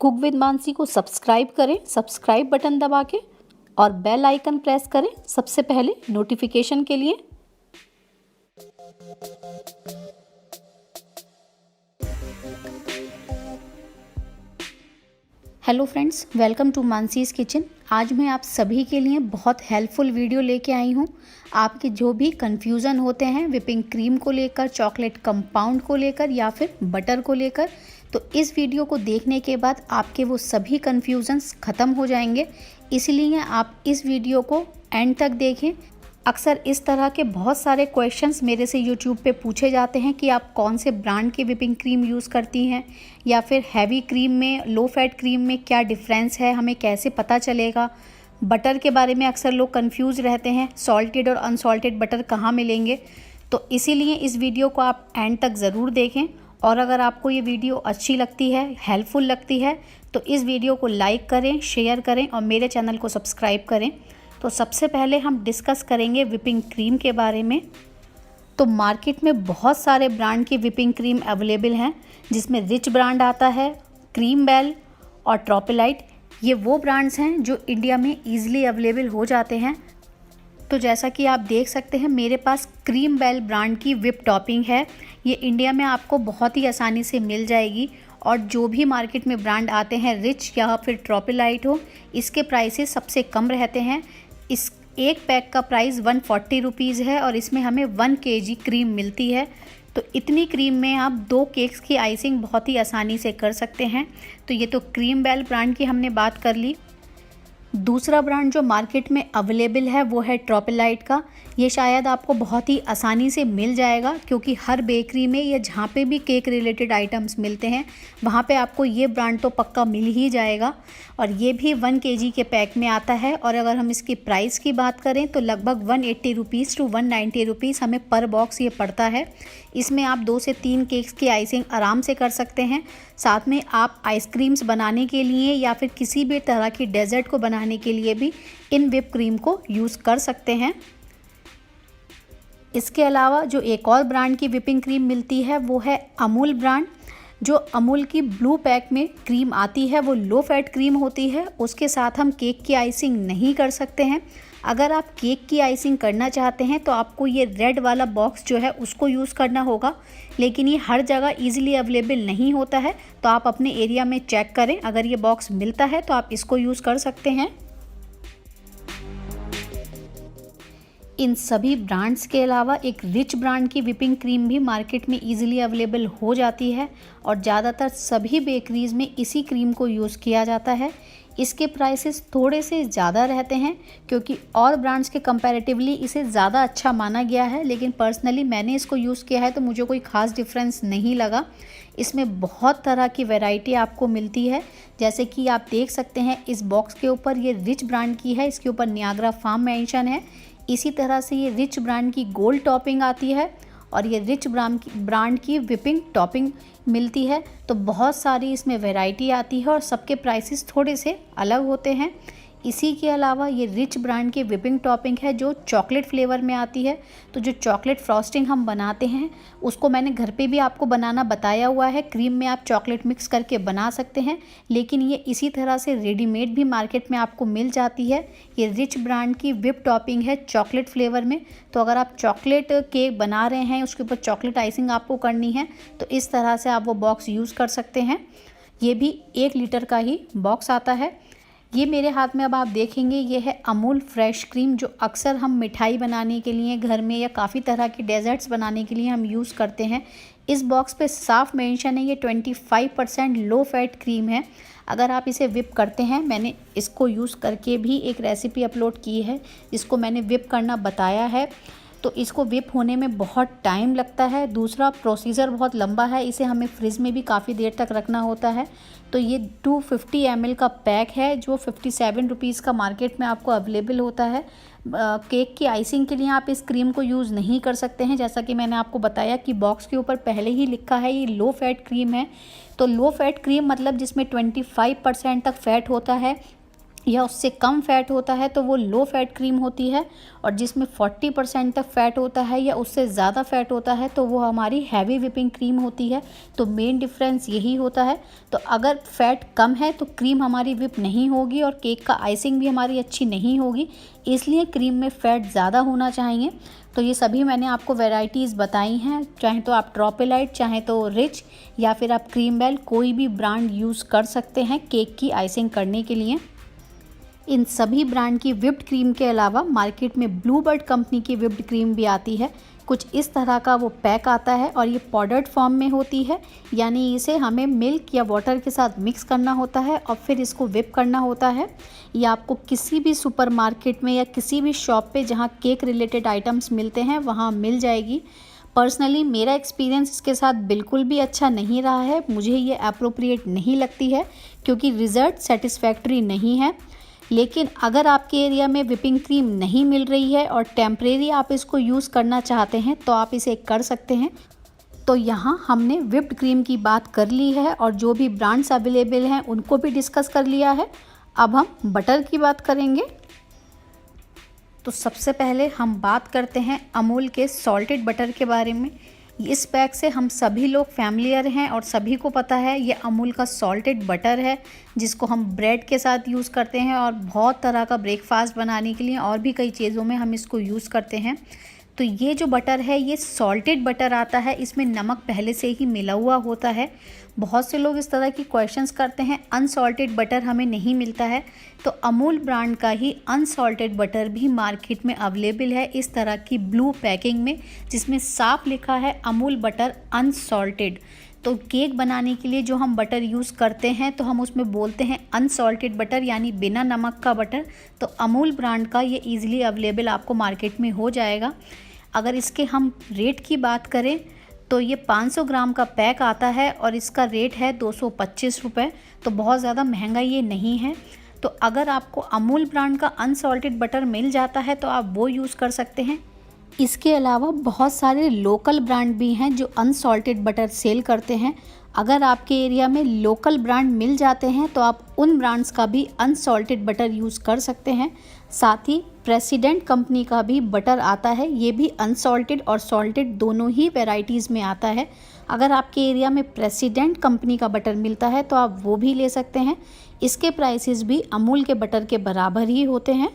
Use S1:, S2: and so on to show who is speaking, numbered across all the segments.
S1: Cook with Mansi को subscribe करें, subscribe button दबा के, और बेल आइकन प्रेस करें सबसे पहले नोटिफिकेशन के लिए। Hello friends, welcome to Manasi's kitchen. आज मैं आप सभी के लिए बहुत हेल्पफुल वीडियो लेके आई हूँ। आपके जो भी कन्फ्यूज़न होते हैं विपिंग क्रीम को लेकर, चॉकलेट कंपाउंड को लेकर या फिर बटर को लेकर, तो इस वीडियो को देखने के बाद आपके वो सभी कन्फ्यूज़न्स ख़त्म हो जाएंगे। इसलिए आप इस वीडियो को एंड तक देखें। अक्सर इस तरह के बहुत सारे क्वेश्चंस मेरे से यूट्यूब पे पूछे जाते हैं कि आप कौन से ब्रांड की विपिंग क्रीम यूज़ करती हैं, या फिर हैवी क्रीम में लो फैट क्रीम में क्या डिफरेंस है, हमें कैसे पता चलेगा। बटर के बारे में अक्सर लोग कंफ्यूज रहते हैं, सॉल्टेड और अनसॉल्टेड बटर कहाँ मिलेंगे। तो इसीलिए इस वीडियो को आप एंड तक ज़रूर देखें। और अगर आपको ये वीडियो अच्छी लगती है, हेल्पफुल लगती है, तो इस वीडियो को लाइक करें, शेयर करें और मेरे चैनल को सब्सक्राइब करें। तो सबसे पहले हम डिस्कस करेंगे विपिंग क्रीम के बारे में। तो मार्केट में बहुत सारे ब्रांड की विपिंग क्रीम अवेलेबल हैं, जिसमें रिच ब्रांड आता है, क्रीम बेल और ट्रॉपिलाइट। ये वो ब्रांड्स हैं जो इंडिया में ईजिली अवेलेबल हो जाते हैं। तो जैसा कि आप देख सकते हैं, मेरे पास क्रीम बेल ब्रांड की विप टॉपिंग है। ये इंडिया में आपको बहुत ही आसानी से मिल जाएगी। और जो भी मार्केट में ब्रांड आते हैं, रिच या फिर ट्रॉपिलाइट हो, इसके प्राइसेस सबसे कम रहते हैं। इस एक पैक का प्राइस 140 रुपीज़ है और इसमें हमें 1 kg क्रीम मिलती है। तो इतनी क्रीम में आप 2 केक्स की आइसिंग बहुत ही आसानी से कर सकते हैं। तो ये तो क्रीम बेल ब्रांड की हमने बात कर ली। दूसरा ब्रांड जो मार्केट में अवेलेबल है वो है ट्रॉपिलाइट का। ये शायद आपको बहुत ही आसानी से मिल जाएगा, क्योंकि हर बेकरी में या जहाँ पे भी केक रिलेटेड आइटम्स मिलते हैं वहाँ पे आपको ये ब्रांड तो पक्का मिल ही जाएगा। और ये भी 1 kg के पैक में आता है। और अगर हम इसकी प्राइस की बात करें तो लगभग 180 रुपीज़ टू 190 रुपीज़ हमें पर बॉक्स ये पड़ता है। इसमें आप 2 से 3 केक्स की आइसिंग आराम से कर सकते हैं। साथ में आप आइसक्रीम्स बनाने के लिए या फिर किसी भी तरह की डेजर्ट को बनाने के लिए भी इन विप क्रीम को यूज़ कर सकते हैं। इसके अलावा जो एक और ब्रांड की विपिंग क्रीम मिलती है वो है अमूल ब्रांड। जो अमूल की ब्लू पैक में क्रीम आती है वो लो फैट क्रीम होती है। उसके साथ हम केक की आइसिंग नहीं कर सकते हैं। अगर आप केक की आइसिंग करना चाहते हैं तो आपको ये रेड वाला बॉक्स जो है उसको यूज़ करना होगा, लेकिन ये हर जगह ईजिली अवेलेबल नहीं होता है। तो आप अपने एरिया में चेक करें, अगर ये बॉक्स मिलता है तो आप इसको यूज़ कर सकते हैं। इन सभी ब्रांड्स के अलावा एक रिच ब्रांड की विपिंग क्रीम भी मार्केट में इजीली अवेलेबल हो जाती है और ज़्यादातर सभी बेकरीज़ में इसी क्रीम को यूज़ किया जाता है। इसके प्राइसेस थोड़े से ज़्यादा रहते हैं, क्योंकि और ब्रांड्स के कंपैरेटिवली इसे ज़्यादा अच्छा माना गया है। लेकिन पर्सनली मैंने इसको यूज़ किया है तो मुझे कोई ख़ास डिफरेंस नहीं लगा। इसमें बहुत तरह की वैरायटी आपको मिलती है। जैसे कि आप देख सकते हैं इस बॉक्स के ऊपर ये रिच ब्रांड की है, इसके ऊपर नियाग्रा फार्म मेंशन है। इसी तरह से ये रिच ब्रांड की गोल्ड टॉपिंग आती है और ये रिच ब्रांड की विपिंग टॉपिंग मिलती है। तो बहुत सारी इसमें वैरायटी आती है और सबके प्राइसेस थोड़े से अलग होते हैं। इसी के अलावा ये रिच ब्रांड की विपिंग टॉपिंग है जो चॉकलेट फ्लेवर में आती है। तो जो चॉकलेट फ्रॉस्टिंग हम बनाते हैं उसको मैंने घर पे भी आपको बनाना बताया हुआ है। क्रीम में आप चॉकलेट मिक्स करके बना सकते हैं, लेकिन ये इसी तरह से रेडीमेड भी मार्केट में आपको मिल जाती है। ये रिच ब्रांड की विप टॉपिंग है चॉकलेट फ्लेवर में। तो अगर आप चॉकलेट केक बना रहे हैं, उसके ऊपर चॉकलेट आइसिंग आपको करनी है, तो इस तरह से आप वो बॉक्स यूज़ कर सकते हैं। ये भी 1 लीटर का ही बॉक्स आता है। ये मेरे हाथ में अब आप देखेंगे ये है अमूल फ्रेश क्रीम, जो अक्सर हम मिठाई बनाने के लिए घर में या काफ़ी तरह की डेजर्ट्स बनाने के लिए हम यूज़ करते हैं। इस बॉक्स पे साफ मेंशन है ये 25% लो फैट क्रीम है। अगर आप इसे विप करते हैं, मैंने इसको यूज़ करके भी एक रेसिपी अपलोड की है जिसको मैंने विप करना बताया है। तो इसको विप होने में बहुत टाइम लगता है। दूसरा, प्रोसीजर बहुत लंबा है, इसे हमें फ्रिज में भी काफ़ी देर तक रखना होता है। तो ये 250 ml का पैक है जो 57 रुपीज़ का मार्केट में आपको अवेलेबल होता है। केक की आइसिंग के लिए आप इस क्रीम को यूज़ नहीं कर सकते हैं, जैसा कि मैंने आपको बताया कि बॉक्स के ऊपर पहले ही लिखा है ये लो फैट क्रीम है। तो लो फैट क्रीम मतलब जिसमें 25% तक फैट होता है, या उससे कम फ़ैट होता है तो वो लो फैट क्रीम होती है, और जिसमें 40% तक फ़ैट होता है या उससे ज़्यादा फ़ैट होता है तो वो हमारी हैवी व्हिपिंग क्रीम होती है। तो मेन डिफरेंस यही होता है। तो अगर फ़ैट कम है तो क्रीम हमारी व्हिप नहीं होगी और केक का आइसिंग भी हमारी अच्छी नहीं होगी, इसलिए क्रीम में फ़ैट ज़्यादा होना चाहिए। तो ये सभी मैंने आपको वैरायटीज़ बताई हैं, चाहे तो आप ट्रॉपिलाइट, चाहे तो रिच, या फिर आप क्रीम बेल, कोई भी ब्रांड यूज़ कर सकते हैं केक की आइसिंग करने के लिए। इन सभी ब्रांड की व्हिप्ड क्रीम के अलावा मार्केट में ब्लूबर्ड कंपनी की व्हिप्ड क्रीम भी आती है। कुछ इस तरह का वो पैक आता है और ये पाउडर्ड फॉर्म में होती है, यानी इसे हमें मिल्क या वाटर के साथ मिक्स करना होता है और फिर इसको व्हिप करना होता है। ये आपको किसी भी सुपरमार्केट में या किसी भी शॉप पे जहाँ केक रिलेटेड आइटम्स मिलते हैं वहाँ मिल जाएगी। पर्सनली मेरा एक्सपीरियंस इसके साथ बिल्कुल भी अच्छा नहीं रहा है, मुझे ये अप्रोप्रिएट नहीं लगती है क्योंकि रिज़ल्ट सेटिस्फैक्ट्री नहीं है। लेकिन अगर आपके एरिया में व्हिपिंग क्रीम नहीं मिल रही है और टेम्परेरी आप इसको यूज़ करना चाहते हैं तो आप इसे कर सकते हैं। तो यहाँ हमने व्हिप्ड क्रीम की बात कर ली है और जो भी ब्रांड्स अवेलेबल हैं उनको भी डिस्कस कर लिया है। अब हम बटर की बात करेंगे। तो सबसे पहले हम बात करते हैं अमूल के सॉल्टेड बटर के बारे में। इस पैक से हम सभी लोग फैमिलियर हैं और सभी को पता है ये अमूल का सॉल्टेड बटर है, जिसको हम ब्रेड के साथ यूज़ करते हैं और बहुत तरह का ब्रेकफास्ट बनाने के लिए और भी कई चीज़ों में हम इसको यूज़ करते हैं। तो ये जो बटर है ये सॉल्टेड बटर आता है, इसमें नमक पहले से ही मिला हुआ होता है। बहुत से लोग इस तरह की क्वेश्चंस करते हैं अनसॉल्टेड बटर हमें नहीं मिलता है, तो अमूल ब्रांड का ही अनसॉल्टेड बटर भी मार्केट में अवेलेबल है इस तरह की ब्लू पैकिंग में, जिसमें साफ लिखा है अमूल बटर अनसॉल्टेड। तो केक बनाने के लिए जो हम बटर यूज़ करते हैं तो हम उसमें बोलते हैं अनसॉल्टेड बटर, यानी बिना नमक का बटर। तो अमूल ब्रांड का ये ईज़िली अवेलेबल आपको मार्केट में हो जाएगा। अगर इसके हम रेट की बात करें तो ये 500 ग्राम का पैक आता है और इसका रेट है 225 रुपये। तो बहुत ज़्यादा महंगा ये नहीं है। तो अगर आपको अमूल ब्रांड का अनसॉल्टेड बटर मिल जाता है तो आप वो यूज़ कर सकते हैं। इसके अलावा बहुत सारे लोकल ब्रांड भी हैं जो अनसॉल्टेड बटर सेल करते हैं। अगर आपके एरिया में लोकल ब्रांड मिल जाते हैं तो आप उन ब्रांड्स का भी अनसॉल्टेड बटर यूज़ कर सकते हैं। साथ ही प्रेसिडेंट कंपनी का भी बटर आता है, ये भी अनसॉल्टेड और सॉल्टेड दोनों ही वैरायटीज़ में आता है। अगर आपके एरिया में प्रेसिडेंट कंपनी का बटर मिलता है तो आप वो भी ले सकते हैं। इसके प्राइसेस भी अमूल के बटर के बराबर ही होते हैं।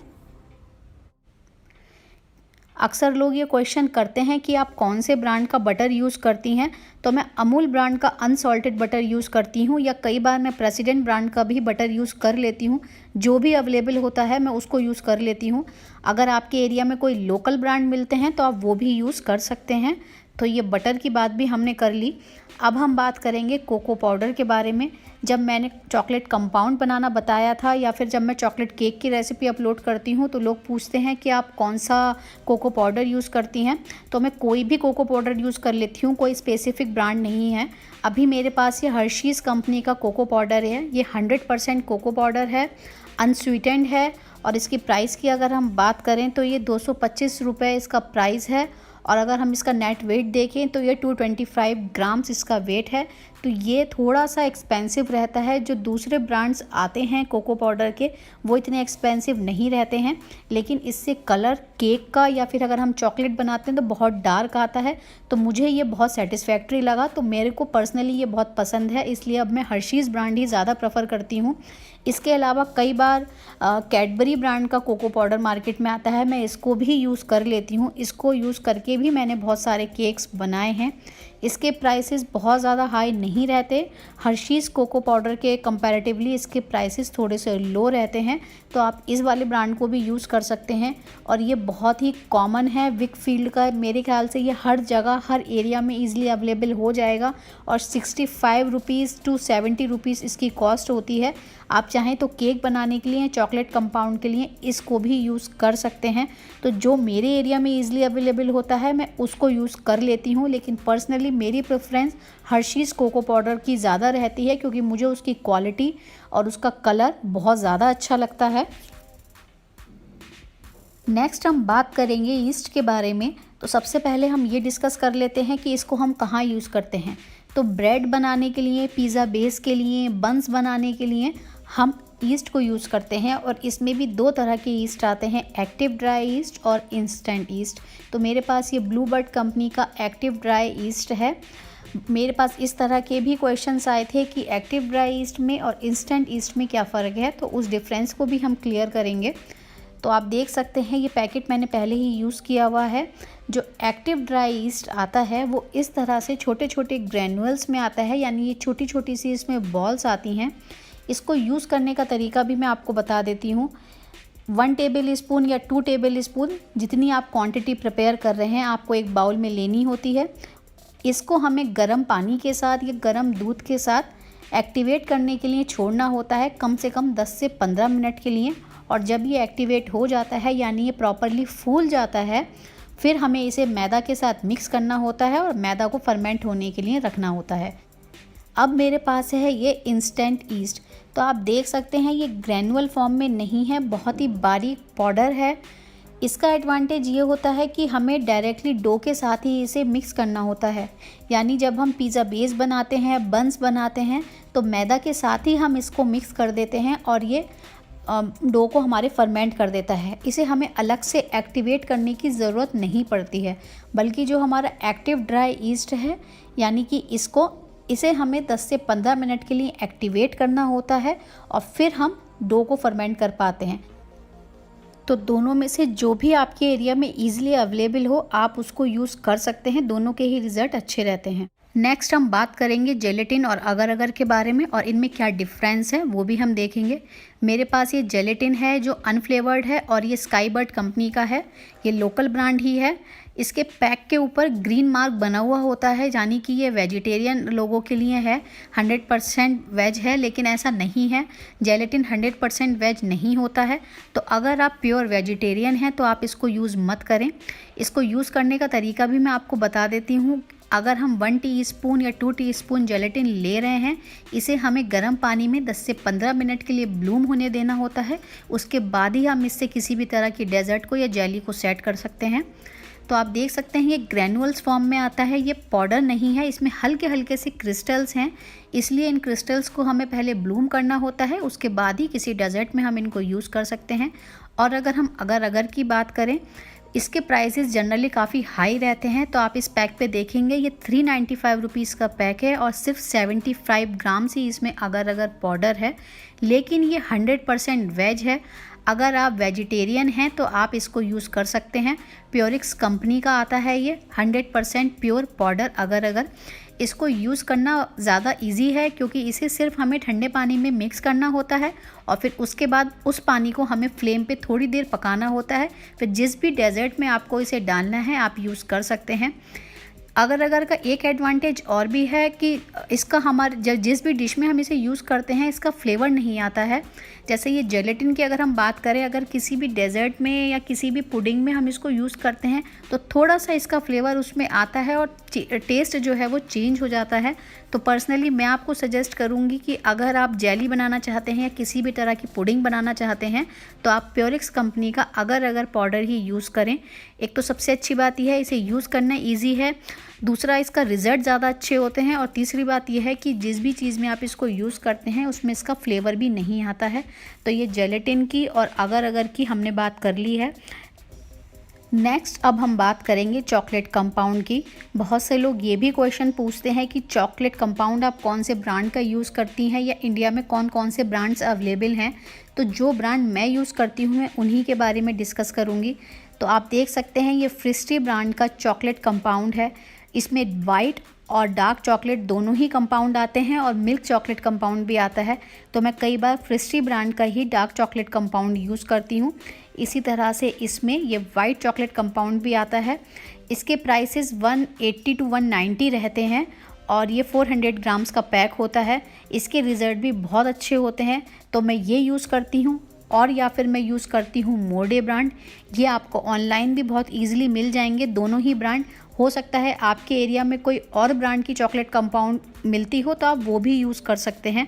S1: अक्सर लोग ये क्वेश्चन करते हैं कि आप कौन से ब्रांड का बटर यूज़ करती हैं, तो मैं अमूल ब्रांड का अनसॉल्टेड बटर यूज़ करती हूँ, या कई बार मैं प्रेसिडेंट ब्रांड का भी बटर यूज़ कर लेती हूँ। जो भी अवेलेबल होता है मैं उसको यूज़ कर लेती हूँ। अगर आपके एरिया में कोई लोकल ब्रांड मिलते हैं तो आप वो भी यूज़ कर सकते हैं। तो ये बटर की बात भी हमने कर ली। अब हम बात करेंगे कोको पाउडर के बारे में। जब मैंने चॉकलेट कंपाउंड बनाना बताया था या फिर जब मैं चॉकलेट केक की रेसिपी अपलोड करती हूँ तो लोग पूछते हैं कि आप कौन सा कोको पाउडर यूज़ करती हैं। तो मैं कोई भी कोको पाउडर यूज़ कर लेती हूँ, कोई स्पेसिफिक ब्रांड नहीं है। अभी मेरे पास ये हर्शीज़ कंपनी का कोको पाउडर है। ये 100% कोको पाउडर है, अनस्वीटेंड है, और इसकी प्राइस की अगर हम बात करें तो ये 225 रुपये इसका प्राइस है। और अगर हम इसका नेट वेट देखें तो ये 225 ग्राम्स इसका वेट है। तो ये थोड़ा सा एक्सपेंसिव रहता है। जो दूसरे ब्रांड्स आते हैं कोको पाउडर के वो इतने एक्सपेंसिव नहीं रहते हैं, लेकिन इससे कलर केक का या फिर अगर हम चॉकलेट बनाते हैं तो बहुत डार्क आता है। तो मुझे ये बहुत सेटिस्फैक्ट्री लगा, तो मेरे को पर्सनली ये बहुत पसंद है, इसलिए अब मैं हर्शीज़ ब्रांड ही ज़्यादा प्रेफर करती हूँ। इसके अलावा कई बार कैडबरी ब्रांड का कोको पाउडर मार्केट में आता है, मैं इसको भी यूज़ कर लेती हूँ। इसको यूज़ करके भी मैंने बहुत सारे केक्स बनाए हैं। इसके प्राइसेस बहुत ज़्यादा हाई नहीं रहते। हर्शीज़ कोको पाउडर के कंपैरेटिवली इसके प्राइसेस थोड़े से लो रहते हैं, तो आप इस वाले ब्रांड को भी यूज़ कर सकते हैं। और ये बहुत ही कॉमन है विकफील्ड का, मेरे ख्याल से ये हर जगह हर एरिया में ईज़िली अवेलेबल हो जाएगा। और 65 रुपीज़ टू 70 रुपीज़ इसकी कॉस्ट होती है। आप चाहें तो केक बनाने के लिए, चॉकलेट कंपाउंड के लिए इसको भी यूज़ कर सकते हैं। तो जो मेरे एरिया में ईज़िली अवेलेबल होता है मैं उसको यूज़ कर लेती हूँ, लेकिन पर्सनली मेरी प्रेफरेंस हर्शीज़ कोको पाउडर की ज़्यादा रहती है क्योंकि मुझे उसकी क्वालिटी और उसका कलर बहुत ज़्यादा अच्छा लगता है। नेक्स्ट हम बात करेंगे ईस्ट के बारे में। तो सबसे पहले हम ये डिस्कस कर लेते हैं कि इसको हम कहाँ यूज़ करते हैं। तो ब्रेड बनाने के लिए, पिज़्ज़ा बेस के लिए, बन्स बनाने के लिए हम ईस्ट को यूज़ करते हैं और इसमें भी दो तरह के ईस्ट आते हैं, एक्टिव ड्राई ईस्ट और इंस्टेंट ईस्ट। तो मेरे पास ये ब्लू बर्ड कंपनी का एक्टिव ड्राई ईस्ट है। मेरे पास इस तरह के भी क्वेश्चंस आए थे कि एक्टिव ड्राई ईस्ट में और इंस्टेंट ईस्ट में क्या फ़र्क है, तो उस डिफरेंस को भी हम क्लियर करेंगे। तो आप देख सकते हैं ये पैकेट मैंने पहले ही यूज़ किया हुआ है। जो एक्टिव ड्राई ईस्ट आता है वो इस तरह से छोटे छोटे ग्रैनुअल्स में आता है, यानी ये छोटी छोटी सी इसमें बॉल्स आती हैं। इसको यूज़ करने का तरीका भी मैं आपको बता देती हूँ। 1 टेबल स्पून या 2 टेबल स्पून जितनी आप क्वांटिटी प्रिपेयर कर रहे हैं आपको एक बाउल में लेनी होती है। इसको हमें गर्म पानी के साथ या गर्म दूध के साथ एक्टिवेट करने के लिए छोड़ना होता है कम से कम 10 से 15 मिनट के लिए। और जब ये एक्टिवेट हो जाता है यानी ये प्रॉपरली फूल जाता है, फिर हमें इसे मैदा के साथ मिक्स करना होता है और मैदा को फर्मेंट होने के लिए रखना होता है। अब मेरे पास है ये इंस्टेंट ईस्ट। तो आप देख सकते हैं ये ग्रैनुअल फॉर्म में नहीं है, बहुत ही बारीक पाउडर है। इसका एडवांटेज ये होता है कि हमें डायरेक्टली डो के साथ ही इसे मिक्स करना होता है, यानी जब हम पिज़्ज़ा बेस बनाते हैं, बन्स बनाते हैं, तो मैदा के साथ ही हम इसको मिक्स कर देते हैं और ये डो को हमारे फर्मेंट कर देता है। इसे हमें अलग से एक्टिवेट करने की ज़रूरत नहीं पड़ती है, बल्कि जो हमारा एक्टिव ड्राई ईस्ट है यानी कि इसे हमें 10 से 15 मिनट के लिए एक्टिवेट करना होता है और फिर हम डो को फर्मेंट कर पाते हैं। तो दोनों में से जो भी आपके एरिया में ईजिली अवेलेबल हो आप उसको यूज़ कर सकते हैं, दोनों के ही रिज़ल्ट अच्छे रहते हैं। नेक्स्ट हम बात करेंगे जेलेटिन और अगर अगर के बारे में और इनमें क्या डिफरेंस है वो भी हम देखेंगे। मेरे पास ये जेलेटिन है जो अनफ्लेवर्ड है और ये स्काई बर्ड कंपनी का है, ये लोकल ब्रांड ही है। इसके पैक के ऊपर ग्रीन मार्क बना हुआ होता है, यानी कि ये वेजिटेरियन लोगों के लिए है, 100% वेज है, लेकिन ऐसा नहीं है। जेलेटिन 100% वेज नहीं होता है। तो अगर आप प्योर वेजिटेरियन हैं तो आप इसको यूज़ मत करें। इसको यूज़ करने का तरीका भी मैं आपको बता देती हूँ। अगर हम 1 टीस्पून या 2 टीस्पून जेलेटिन ले रहे हैं, इसे हमें गर्म पानी में 10 से 15 मिनट के लिए ब्लूम होने देना होता है। उसके बाद ही हम इससे किसी भी तरह की डेजर्ट को या जेली को सेट कर सकते हैं। तो आप देख सकते हैं ये ग्रैनुअल्स फॉर्म में आता है, ये पाउडर नहीं है, इसमें हल्के हल्के से क्रिस्टल्स हैं, इसलिए इन क्रिस्टल्स को हमें पहले ब्लूम करना होता है, उसके बाद ही किसी डेजर्ट में हम इनको यूज़ कर सकते हैं। और अगर हम अगर की बात करें, इसके प्राइसेस जनरली काफ़ी हाई रहते हैं। तो आप इस पैक पे देखेंगे ये 395 रुपीज़ का पैक है और सिर्फ 75 ग्राम्स ही इसमें अगर पाउडर है, लेकिन ये 100% वेज है। अगर आप वेजिटेरियन हैं तो आप इसको यूज़ कर सकते हैं। प्योरिक्स कंपनी का आता है ये 100% प्योर पाउडर अगर इसको यूज़ करना ज़्यादा इजी है, क्योंकि इसे सिर्फ हमें ठंडे पानी में मिक्स करना होता है और फिर उसके बाद उस पानी को हमें फ्लेम पे थोड़ी देर पकाना होता है। फिर जिस भी डेजर्ट में आपको इसे डालना है आप यूज़ कर सकते हैं। अगर का एक एडवांटेज और भी है कि इसका हमारे जिस भी डिश में हम इसे यूज़ करते हैं इसका फ्लेवर नहीं आता है। जैसे ये जेलेटिन की अगर हम बात करें, अगर किसी भी डेजर्ट में या किसी भी पुडिंग में हम इसको यूज़ करते हैं तो थोड़ा सा इसका फ्लेवर उसमें आता है और टेस्ट जो है वो चेंज हो जाता है। तो पर्सनली मैं आपको सजेस्ट करूँगी कि अगर आप जेली बनाना चाहते हैं या किसी भी तरह की पुडिंग बनाना चाहते हैं तो आप प्योरिक्स कंपनी का अगर पाउडर ही यूज़ करें। एक तो सबसे अच्छी बात यह है इसे यूज़ करना ईजी है, दूसरा इसका रिज़ल्ट ज़्यादा अच्छे होते हैं और तीसरी बात यह है कि जिस भी चीज़ में आप इसको यूज़ करते हैं उसमें इसका फ्लेवर भी नहीं आता है। तो ये जेलेटिन की और अगर की हमने बात कर ली है। नेक्स्ट अब हम बात करेंगे चॉकलेट कंपाउंड की। बहुत से लोग ये भी क्वेश्चन पूछते हैं कि चॉकलेट कंपाउंड आप कौन से ब्रांड का यूज़ करती हैं या इंडिया में कौन कौन से ब्रांड्स अवेलेबल हैं। तो जो ब्रांड मैं यूज़ करती हूँ मैं उन्हीं के बारे में डिस्कस करूँगी। तो आप देख सकते हैं ये फ्रिस्टी ब्रांड का चॉकलेट कंपाउंड है। इसमें वाइट और डार्क चॉकलेट दोनों ही कंपाउंड आते हैं और मिल्क चॉकलेट कंपाउंड भी आता है। तो मैं कई बार फ्रिस्टी ब्रांड का ही डार्क चॉकलेट कंपाउंड यूज़ करती हूँ। इसी तरह से इसमें ये वाइट चॉकलेट कंपाउंड भी आता है। इसके प्राइसेस 180 to 190 रहते हैं और ये 400 ग्राम्स का पैक होता है। इसके रिज़ल्ट भी बहुत अच्छे होते हैं। तो मैं ये यूज़ करती हूँ और या फिर मैं यूज़ करती हूँ मोडे ब्रांड। ये आपको ऑनलाइन भी बहुत ईजिली मिल जाएंगे दोनों ही ब्रांड। हो सकता है आपके एरिया में कोई और ब्रांड की चॉकलेट कंपाउंड मिलती हो तो आप वो भी यूज़ कर सकते हैं।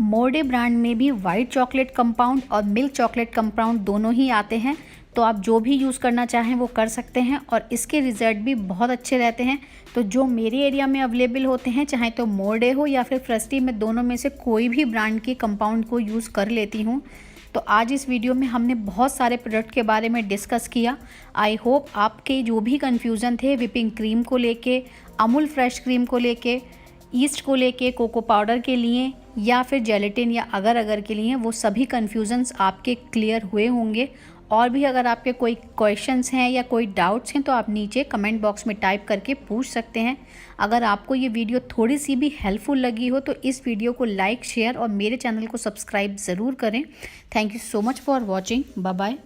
S1: मोडे ब्रांड में भी वाइट चॉकलेट कंपाउंड और मिल्क चॉकलेट कंपाउंड दोनों ही आते हैं। तो आप जो भी यूज़ करना चाहें वो कर सकते हैं और इसके रिज़ल्ट भी बहुत अच्छे रहते हैं। तो जो मेरे एरिया में अवेलेबल होते हैं, चाहे तो मोरडे हो या फिर फ्रस्टी, मैं दोनों में से कोई भी ब्रांड की कंपाउंड को यूज़ कर लेती हूँ। तो आज इस वीडियो में हमने बहुत सारे प्रोडक्ट के बारे में डिस्कस किया। आई होप आपके जो भी कन्फ्यूज़न थे व्हिपिंग क्रीम को लेके, अमूल फ्रेश क्रीम को लेके, ईस्ट को लेके, कोको पाउडर के लिए या फिर जेलेटिन या अगर अगर के लिए, वो सभी कन्फ्यूज़न्स आपके क्लियर हुए होंगे। और भी अगर आपके कोई क्वेश्चंस हैं या कोई डाउट्स हैं तो आप नीचे कमेंट बॉक्स में टाइप करके पूछ सकते हैं। अगर आपको ये वीडियो थोड़ी सी भी हेल्पफुल लगी हो तो इस वीडियो को लाइक, शेयर और मेरे चैनल को सब्सक्राइब ज़रूर करें। Thank you so much for watching. Bye bye.